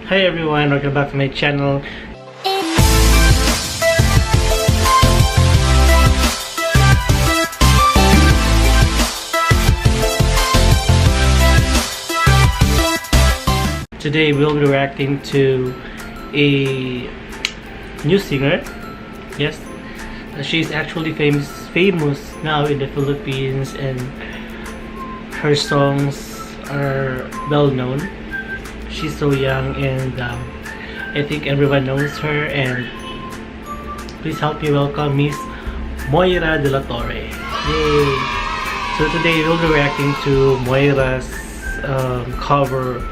Hi everyone, welcome back to my channel. Today we'll be reacting to a new singer. Yes, she's actually famous now in the Philippines, and her songs are well known. She's so young, and I think everyone knows her. And please help me welcome Miss Moira de la Torre. Yay! So today we'll be reacting to Moira's cover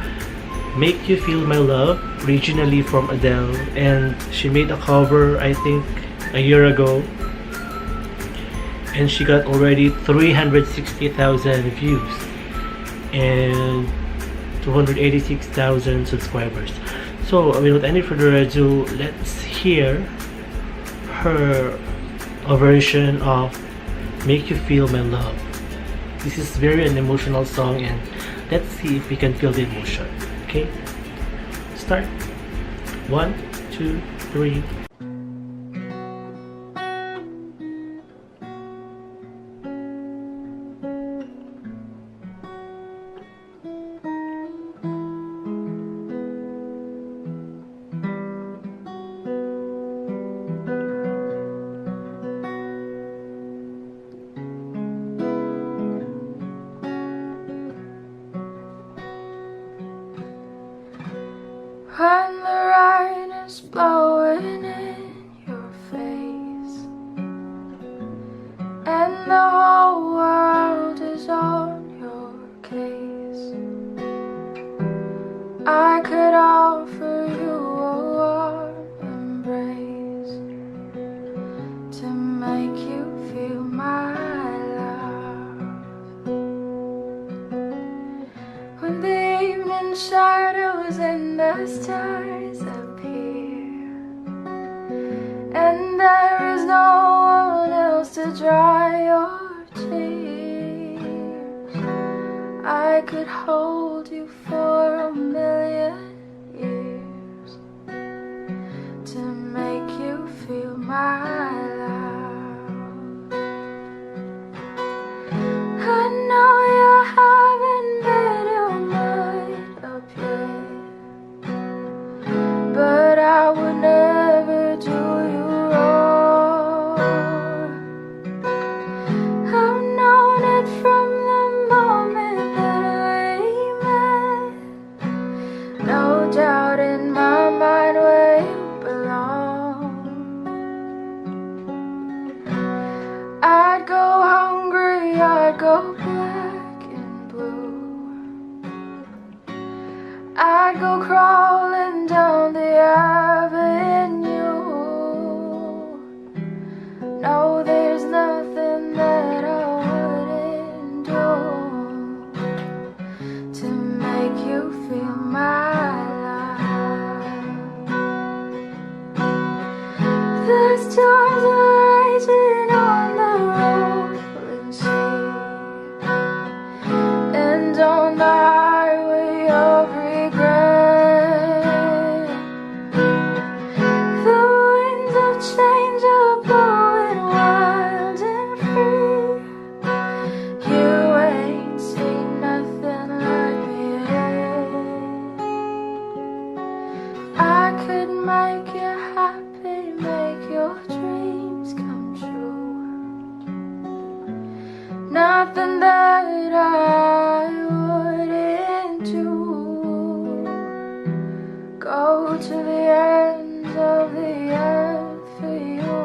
Make You Feel My Love, originally from Adele, and she made a cover I think a year ago, and she got already 360,000 views and 286,000 subscribers. So without any further ado, let's hear her version of Make You Feel My Love. This is very an emotional song, and let's see if we can feel the emotion. Okay, start. 1, 2, 3. When the rain is blowing in your face and the whole world is on your case, I could offer you a warm embrace to make you feel my love. When the evening shadows and the stars appear, and there is no one else to dry your tears, I could hold you for a million years to make you feel my love. I know you haven't made your mind up yet, but I would never do you wrong. I've known it from the moment that we met. No doubt in my mind where you belong. I'd go hungry, I'd go black and blue, I'd go crawling down the avenue. No, there's nothing that I wouldn't do to make you feel my love. The stars are rising on the rolling sea, and on the highway of regret, the winds of change are blowing wild and free. You ain't seen nothing like me yet. I could make you happy, make your dreams come true. Nothing that I wouldn't do. Go to the ends of the earth for you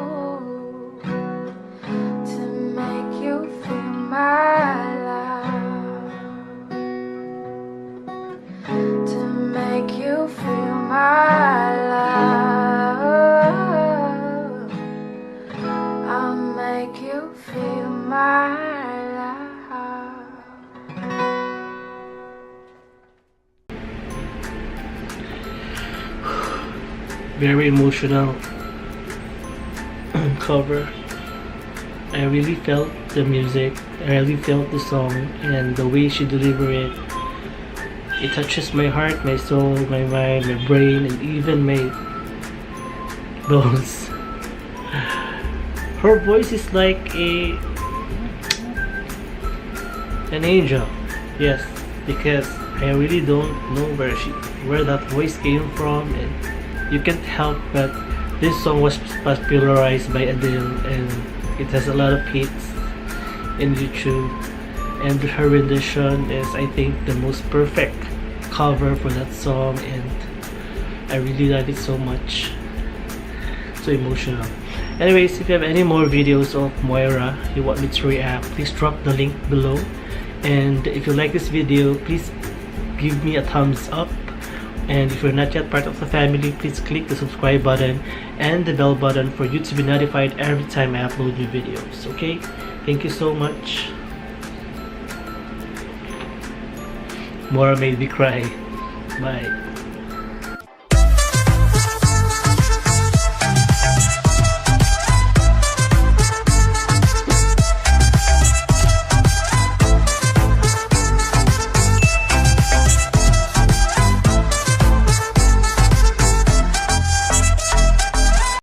to make you feel my love, to make you feel my love. I'll make you feel my love. Very emotional cover. I really felt the music, I really felt the song, and the way she delivered it. It touches my heart, my soul, my mind, my brain, and even my bones. Her voice is like an angel. Yes, because I really don't know where that voice came from, and you can't help but this song was popularized by Adele, and it has a lot of hits in YouTube, and her rendition is, I think, the most perfect cover for that song, and I really love it so much. So emotional. Anyways, if you have any more videos of Moira you want me to react, please drop the link below. And if you like this video, please give me a thumbs up. And if you're not yet part of the family, please click the subscribe button and the bell button for you to be notified every time I upload new videos. Okay? Thank you so much. Moira made me cry. Bye.